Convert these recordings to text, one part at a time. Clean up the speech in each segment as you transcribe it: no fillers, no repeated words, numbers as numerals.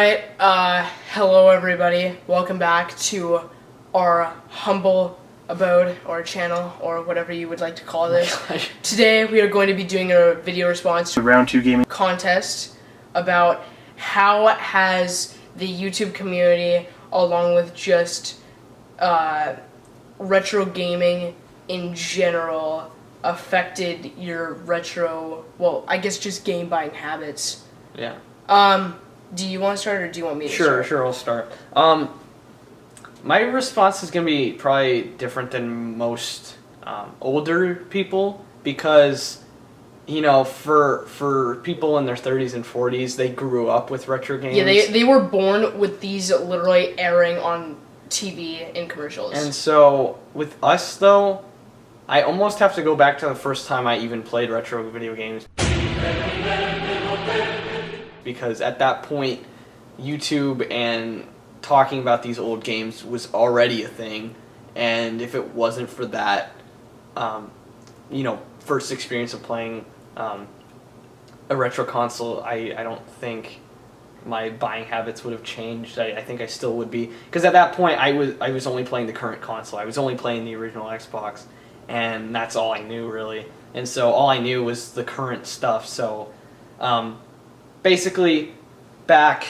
Alright, hello everybody. Welcome back to our humble abode, or channel, or whatever you would like to call this. Today we are going to be doing a video response to Round2Gaming contest about how has the YouTube community, along with just retro gaming in general, affected your retro, well, I guess just game buying habits. Yeah. Do you want to start, or do you want me to start? Sure, I'll start. My response is going to be probably different than most older people because, you know, for people in their 30s and 40s, they grew up with retro games. Yeah, they were born with these literally airing on TV in commercials. And so, with us, though, I almost have to go back to the first time I even played retro video games. Because at that point, YouTube and talking about these old games was already a thing, and if it wasn't for that, you know, first experience of playing a retro console, I don't think my buying habits would have changed. I think I still would be, because at that point I was only playing the current console. I was only playing the original Xbox, and that's all I knew really. And so all I knew was the current stuff. So basically, back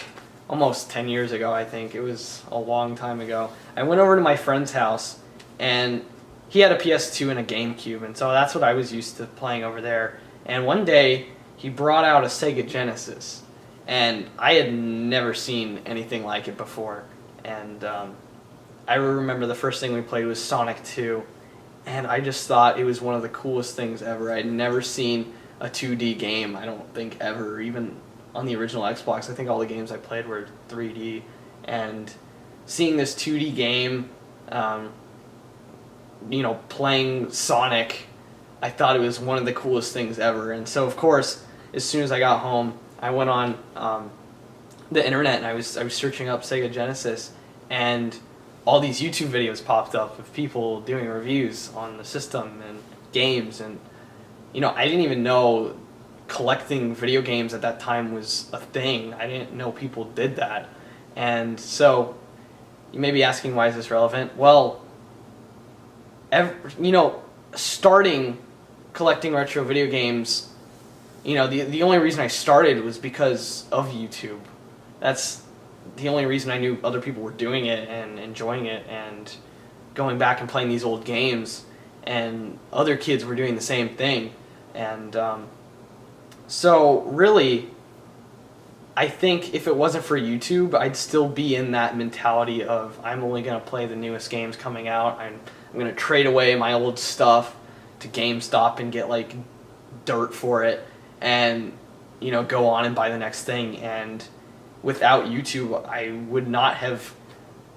almost 10 years ago, I think, it was a long time ago, I went over to my friend's house, and he had a PS2 and a GameCube, and so that's what I was used to playing over there. And one day, he brought out a Sega Genesis, and I had never seen anything like it before. And I remember the first thing we played was Sonic 2, and I just thought it was one of the coolest things ever. I'd never seen a 2D game, I don't think, ever, even on the original Xbox. I think all the games I played were 3D, and seeing this 2D game, you know, playing Sonic, I thought it was one of the coolest things ever. And so, of course, as soon as I got home, I went on the internet and I was searching up Sega Genesis, and all these YouTube videos popped up of people doing reviews on the system and games. And you know, I didn't even know collecting video games at that time was a thing. I didn't know people did that. And so you may be asking, why is this relevant? Well, you know, starting collecting retro video games, you know, the only reason I started was because of YouTube. That's the only reason I knew other people were doing it and enjoying it and going back and playing these old games, and other kids were doing the same thing. And so really, I think if it wasn't for YouTube, I'd still be in that mentality of, I'm only going to play the newest games coming out. I'm going to trade away my old stuff to GameStop and get like dirt for it, and you know, go on and buy the next thing. And without YouTube, I would not have,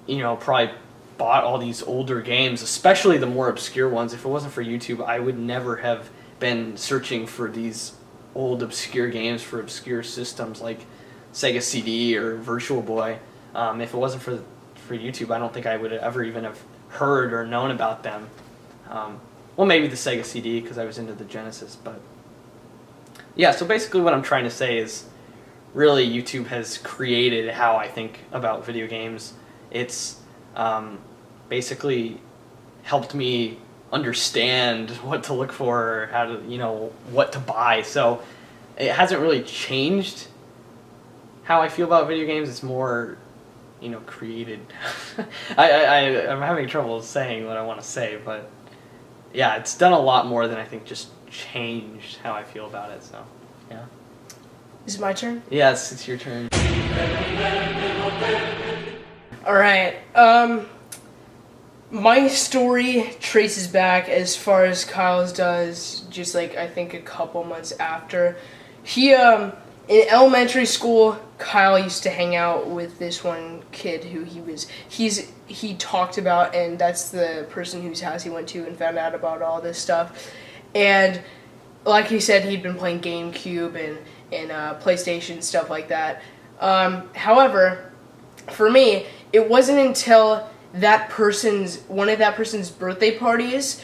you know, probably bought all these older games, especially the more obscure ones. If it wasn't for YouTube, I would never have been searching for these old obscure games for obscure systems like Sega CD or Virtual Boy. If it wasn't for YouTube, I don't think I would ever even have heard or known about them. Well, maybe the Sega CD, because I was into the Genesis. But yeah, so basically what I'm trying to say is, really, YouTube has created how I think about video games. It's basically helped me understand what to look for, how to, you know, what to buy. So it hasn't really changed how I feel about video games. It's more, you know, created. I'm having trouble saying what I want to say, but yeah, it's done a lot more than I think just changed how I feel about it. So yeah. Is it my turn? Yes, it's your turn. Alright, my story traces back as far as Kyle's does, just like I think a couple months after. He, in elementary school, Kyle used to hang out with this one kid who he talked about, and that's the person whose house he went to and found out about all this stuff. And like he said, he'd been playing GameCube and PlayStation, stuff like that. However, for me, it wasn't until one of that person's birthday parties,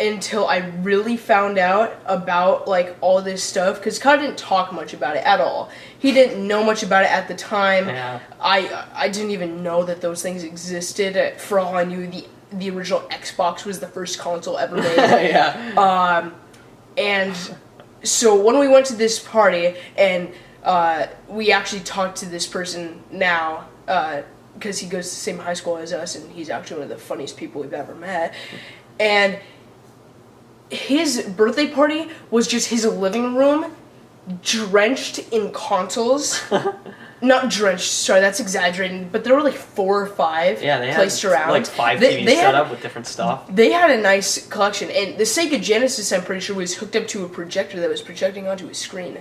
until I really found out about like all this stuff, because Kyle didn't talk much about it at all. He didn't know much about it at the time. Yeah. I didn't even know that those things existed. For all I knew, the original Xbox was the first console ever made. Yeah. And so when we went to this party, and we actually talked to this person now, because he goes to the same high school as us, and he's actually one of the funniest people we've ever met. And his birthday party was just his living room drenched in consoles. Not drenched, sorry, that's exaggerating, but there were like 4 or 5 placed had, around. like 5 TVs set up with different stuff. They had a nice collection, and the Sega Genesis, I'm pretty sure, was hooked up to a projector that was projecting onto a screen.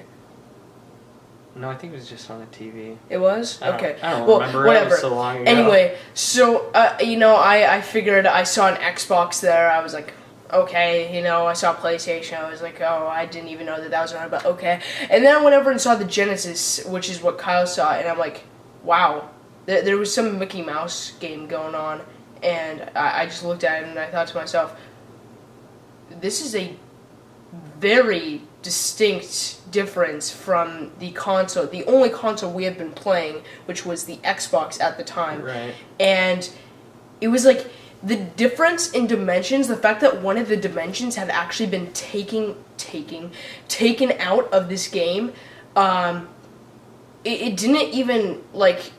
No, I think it was just on a TV. It was? Okay. I don't remember. Whatever. It was so long ago. Anyway, so, I figured I saw an Xbox there. I was like, okay, I saw a PlayStation. I was like, oh, I didn't even know that was around, but okay. And then I went over and saw the Genesis, which is what Kyle saw, and I'm like, wow. There was some Mickey Mouse game going on, and I just looked at it and I thought to myself, this is a very distinct difference from the console, the only console we had been playing, which was the Xbox at the time. Right. And it was like the difference in dimensions, the fact that one of the dimensions had actually been taken out of this game, it didn't even like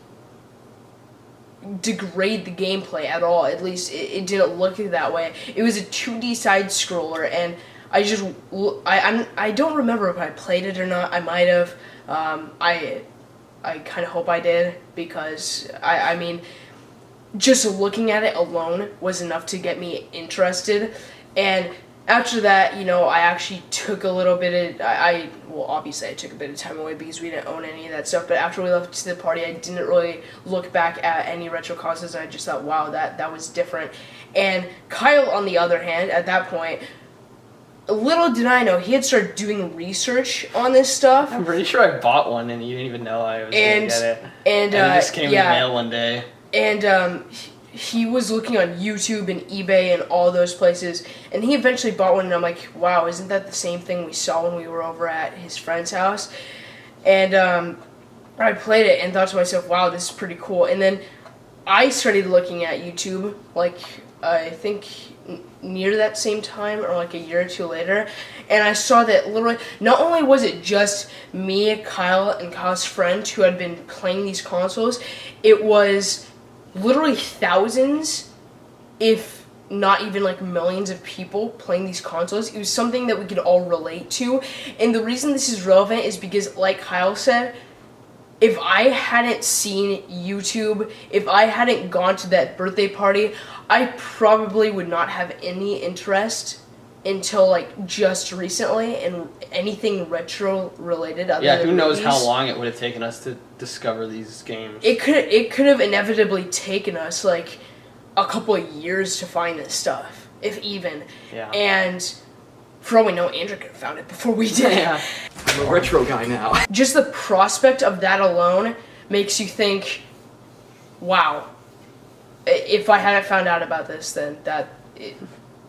degrade the gameplay at all. At least it didn't look that way. It was a 2D side scroller, and I don't remember if I played it or not. I might have. I kind of hope I did, because I mean, just looking at it alone was enough to get me interested. And after that, I actually took a little bit of, well, obviously I took a bit of time away because we didn't own any of that stuff, but after we left to the party, I didn't really look back at any retro consoles, and I just thought, wow, that was different. And Kyle, on the other hand, at that point, little did I know, he had started doing research on this stuff. I'm pretty sure I bought one and you didn't even know I was going to get it. And it just came in the mail one day. And he was looking on YouTube and eBay and all those places, and he eventually bought one, and I'm like, wow, isn't that the same thing we saw when we were over at his friend's house? And I played it and thought to myself, wow, this is pretty cool. And then I started looking at YouTube, like, I think near that same time, or like a year or two later, and I saw that literally, not only was it just me, Kyle, and Kyle's friend who had been playing these consoles, it was literally thousands, if not even like millions of people playing these consoles. It was something that we could all relate to, and the reason this is relevant is because, like Kyle said, if I hadn't seen YouTube, if I hadn't gone to that birthday party, I probably would not have any interest until like just recently in anything retro related. Who knows how long it would have taken us to discover these games. It could have inevitably taken us like a couple of years to find this stuff, if even. Yeah. And for all we know, Andrew could have found it before we did. Yeah. I'm a retro guy now. Just the prospect of that alone makes you think, wow, if I hadn't found out about this, then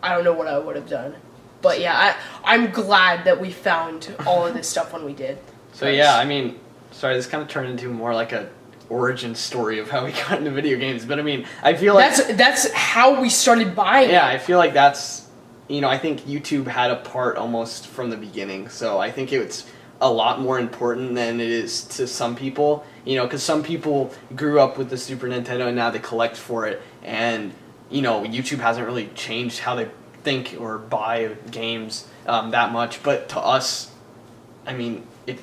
I don't know what I would have done. But yeah, I'm glad that we found all of this stuff when we did. So yeah, I mean, sorry, this kind of turned into more like a origin story of how we got into video games. But I mean, I feel like that's how we started buying. Yeah, I feel like that's, I think YouTube had a part almost from the beginning. So I think it's a lot more important than it is to some people. Because some people grew up with the Super Nintendo and now they collect for it. And, YouTube hasn't really changed how they think or buy games that much. But to us, I mean, it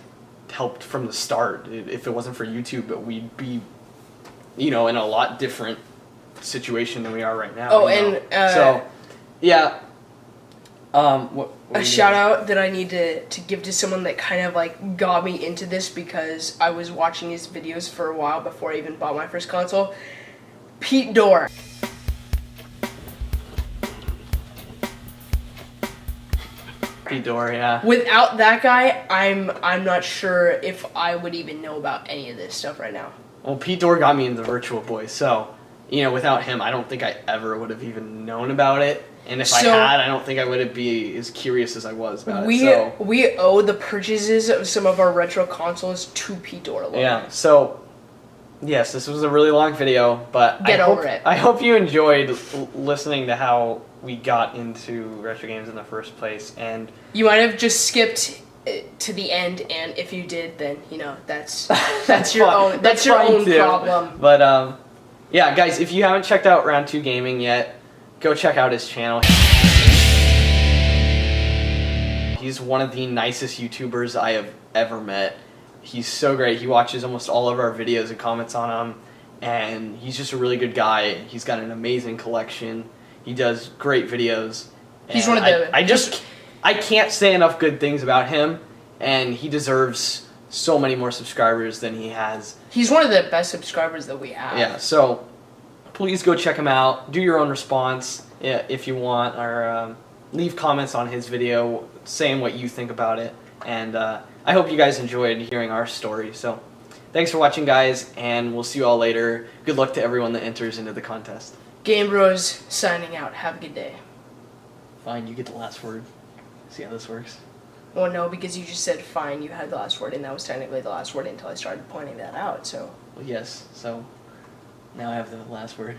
helped from the start. If it wasn't for YouTube, we'd be, in a lot different situation than we are right now. Oh, and so, yeah. What a shout out that I need to give to someone that kind of like got me into this, because I was watching his videos for a while before I even bought my first console. Pete Dorr. Pete Dorr, yeah. Without that guy, I'm not sure if I would even know about any of this stuff right now. Well, Pete Dorr got me into Virtual Boy, so without him, I don't think I ever would have even known about it. And if So- I had, I don't think I would be as curious as I was about We it. So, we owe the purchases of some of our retro consoles to Pete Dorla. yeah. So, yes, this was a really long video, but Get over it. I hope you enjoyed listening to how we got into retro games in the first place. And You might have just skipped to the end, and if you did, then that's your fine. own that's your fine own too. problem. But yeah, guys, if you haven't checked out Round2Gaming yet, go check out his channel. He's one of the nicest YouTubers I have ever met. He's so great. He watches almost all of our videos and comments on them, and he's just a really good guy. He's got an amazing collection. He does great videos. He's And one of the I can't say enough good things about him, and he deserves so many more subscribers than he has. He's one of the best subscribers that we have. Yeah, so please go check him out. Do your own response if you want, or leave comments on his video saying what you think about it. And I hope you guys enjoyed hearing our story. So thanks for watching, guys, and we'll see you all later. Good luck to everyone that enters into the contest. Game Bros signing out. Have a good day. Fine, you get the last word. See how this works? Well, no, because you just said fine. You had the last word, and that was technically the last word until I started pointing that out. So. Well, yes, so now I have the last word.